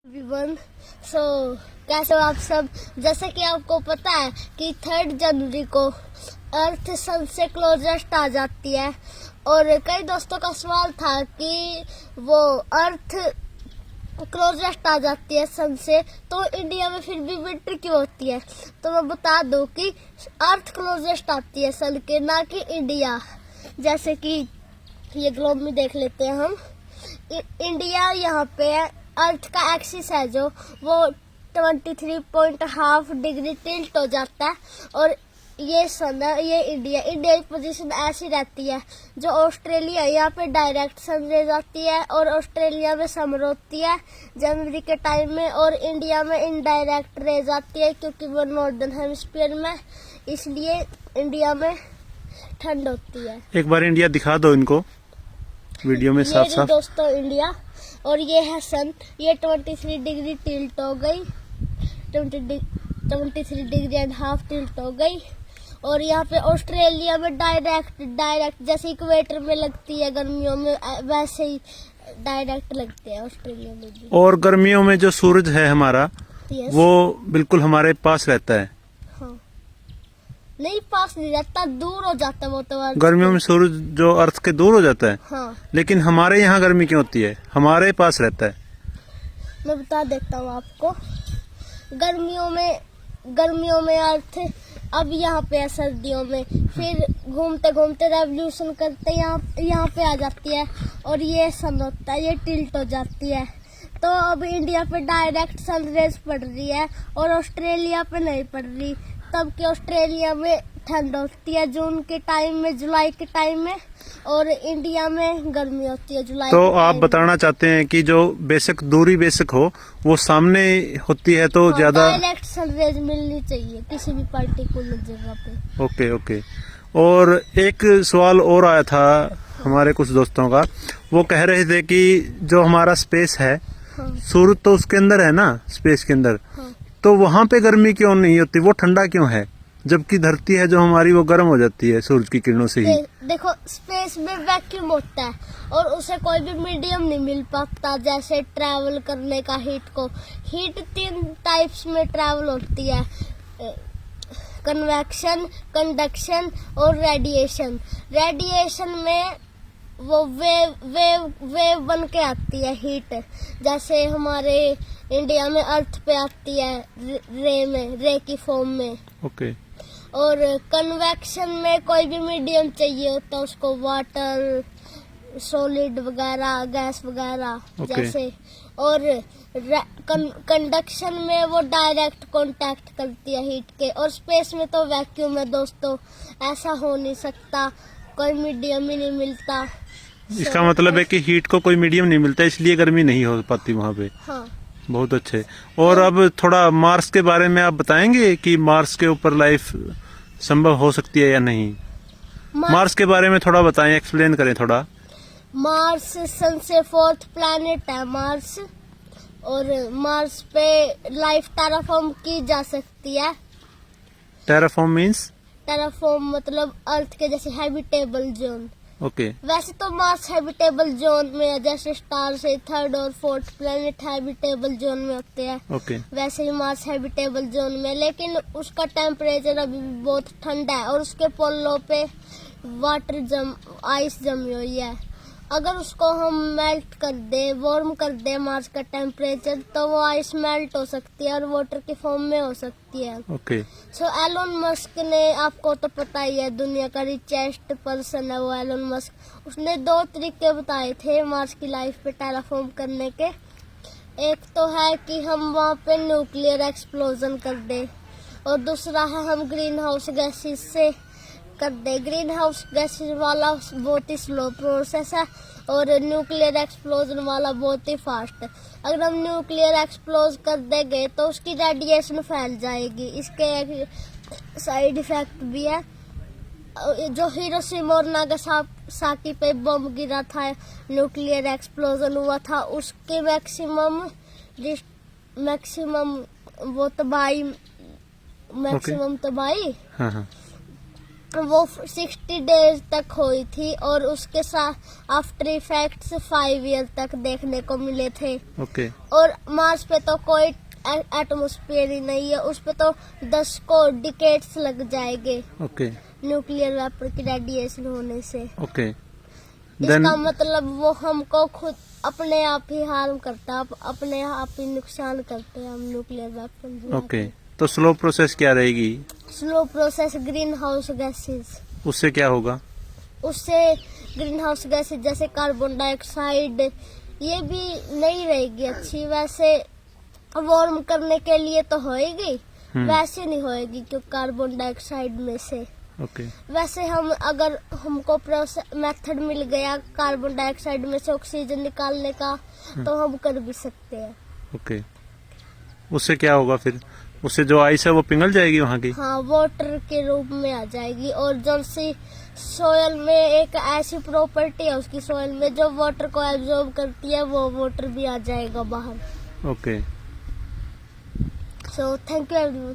Everyone, कैसे हो आप सब। जैसे कि आपको पता है कि 3 जनवरी को अर्थ सन से क्लोजेस्ट आ जाती है और कई दोस्तों का सवाल था कि वो अर्थ क्लोजेस्ट आ जाती है सन से तो इंडिया में फिर भी विंटर क्यों होती है। तो मैं बता दूं कि अर्थ क्लोजेस्ट आती है सन के, ना कि इंडिया। जैसे कि ये ग्लोब में देख लेते हैं हम, इंडिया यहाँ पे है, अर्थ का एक्सिस है जो वो 23.5 डिग्री टिल्ट हो जाता है और ये सन है, ये इंडिया की पोजीशन ऐसी रहती है। जो ऑस्ट्रेलिया है यहाँ पे डायरेक्ट सन रेज आती है और ऑस्ट्रेलिया में समर होती है जनवरी के टाइम में, और इंडिया में इनडायरेक्ट रेज आती है क्योंकि वो नॉर्दर्न हेमिस्फीयर में, इसलिए इंडिया में ठंड होती है। एक बार इंडिया दिखा दो इनको वीडियो में साफ साफ। दोस्तों इंडिया, और ये है सन, ये 23 डिग्री टिल्ट हो गई, 23 डिग्री एंड हाफ टिल्ट हो गई। और यहाँ पे ऑस्ट्रेलिया में डायरेक्ट जैसे इक्वेटर में लगती है गर्मियों में, वैसे ही डायरेक्ट लगते हैं ऑस्ट्रेलिया में भी। और गर्मियों में जो सूरज है हमारा वो बिल्कुल हमारे पास रहता है। हाँ, नहीं पास नहीं रहता, दूर हो जाता है वो तो। गर्मियों में सूरज जो अर्थ के दूर हो जाता है। हाँ। लेकिन हमारे यहाँ गर्मी क्यों होती है, हमारे पास रहता है। मैं बता देता हूँ आपको। गर्मियों में अर्थ अब यहाँ पे है, सर्दियों में फिर घूमते घूमते रेवोल्यूशन करते यहाँ पे आ जाती है और ये सन होता है, ये टिल्ट हो जाती है। तो अब इंडिया पे डायरेक्ट सन रेज पड़ रही है और ऑस्ट्रेलिया पे नहीं पड़ रही, तब कि ऑस्ट्रेलिया में ठंड होती है जून के टाइम में, जुलाई के टाइम में, और इंडिया में गर्मी होती है जुलाई। तो आप बताना चाहते हैं कि जो बेशक दूरी बेशक हो वो सामने होती है तो ज्यादा डायरेक्ट सनरेज मिलनी चाहिए किसी भी पर्टिकुलर जगह पे। ओके। और एक सवाल और आया था हमारे कुछ दोस्तों का, वो कह रहे थे कि जो हमारा स्पेस है, हाँ। सूरज तो उसके अंदर है ना, स्पेस के अंदर। हाँ। तो वहां पे गर्मी क्यों नहीं होती, वो ठंडा क्यों है, जबकि धरती है जो हमारी वो गर्म हो जाती है सूरज की किरणों से ही। देखो, स्पेस में वैक्यूम होता है और उसे कोई भी मीडियम नहीं मिल पाता जैसे ट्रैवल करने का हीट 3 टाइप्स में ट्रैवल होती है, कन्वेक्शन, कंडक्शन और रेडिएशन में वो वेव बन के आती है हीट, जैसे हमारे इंडिया में अर्थ पे आती है रे की फॉर्म में। ओके। और कन्वेक्शन में कोई भी मीडियम चाहिए होता है उसको, वाटर, सॉलिड वगैरह, गैस वगैरह जैसे। और कंडक्शन में वो डायरेक्ट कांटेक्ट करती है हीट के, और स्पेस में तो वैक्यूम है दोस्तों, ऐसा हो नहीं सकता, कोई मीडियम ही नहीं मिलता। इसका मतलब है कि हीट को कोई मीडियम नहीं मिलता, इसलिए गर्मी नहीं हो पाती वहाँ पे। हाँ। बहुत अच्छे। और अब थोड़ा मार्स के बारे में आप बताएंगे कि मार्स के ऊपर लाइफ संभव हो सकती है या नहीं। मार्स के बारे में थोड़ा बताएं, एक्सप्लेन करें थोड़ा। मार्स सन से 4th प्लैनेट है मार्स, और मार्स पे लाइफ टेराफॉर्म की जा सकती है। Terraform means? टेराफॉर्म मतलब अर्थ के जैसे हैबिटेबल जोन। ओके। वैसे तो मार्स हैबिटेबल जोन में है, जैसे स्टार से 3rd और 4th प्लैनेट हैबिटेबल जोन में होते हैं। ओके। वैसे ही मार्स हैबिटेबल जोन में, लेकिन उसका टेम्परेचर अभी भी बहुत ठंडा है और उसके पोलों पे आइस जमी हुई है। अगर उसको हम मेल्ट कर दे, वार्म कर दे मार्स का टेम्परेचर, तो वो आइस मेल्ट हो सकती है और वाटर की फॉर्म में हो सकती है। ओके। एलोन मस्क ने, आपको तो पता ही है, दुनिया का रिचेस्ट पर्सन है वो एलोन मस्क, उसने 2 तरीके बताए थे मार्स की लाइफ पे टेराफॉर्म करने के। एक तो है कि हम वहाँ पे न्यूक्लियर एक्सप्लोजन कर दे, और दूसरा है हम ग्रीन हाउस गैसेस से कर दे। ग्रीन हाउस गैसेस वाला बहुत ही स्लो प्रोसेस है और न्यूक्लियर एक्सप्लोजन वाला बहुत ही फास्ट है। अगर हम न्यूक्लियर एक्सप्लोज कर देंगे तो उसकी रेडिएशन फैल जाएगी। इसके एक साइड इफेक्ट भी है। जो हिरोशिमा और नागासाकी पे बम गिरा था, न्यूक्लियर एक्सप्लोजन हुआ था, उसके मैक्सिमम वो तबाही, हाँ। वो 60 डेज तक हुई थी और उसके साथ आफ्टर इफेक्ट्स 5 ईयर तक देखने को मिले थे। ओके और मार्स पे तो कोई एटमॉस्फेयर ही नहीं है, उस पे तो 10 को डिकेड्स लग जाएंगे ओके न्यूक्लियर वेपर की रेडिएशन होने से। ओके इसका मतलब वो हमको खुद अपने आप ही हार्म करता है, अपने आप ही नुकसान करते हैं हम न्यूक्लियर वेपन। ओके, तो स्लो प्रोसेस क्या रहेगी? Slow process green house gases, उससे क्या होगा? उससे ग्रीन हाउस गैसेस जैसे कार्बन डाइऑक्साइड ये भी नहीं रहेगी अच्छी। वैसे वार्म करने के लिए तो होएगी, वैसे नहीं होएगी क्योंकि कार्बन डाइऑक्साइड में से। ओके वैसे हम अगर हमको मेथड मिल गया कार्बन डाइऑक्साइड में से ऑक्सीजन निकालने का तो हम कर भी सकते हैं। ओके, उससे क्या होगा फिर? उससे जो आइस है वो पिघल जाएगी वहाँ की? हाँ, वाटर के रूप में आ जाएगी। और जो सी सोयल में एक ऐसी प्रॉपर्टी है उसकी सोयल में जो वाटर को एब्जॉर्ब करती है, वो वाटर भी आ जाएगा बाहर। Okay, so thank you everyone.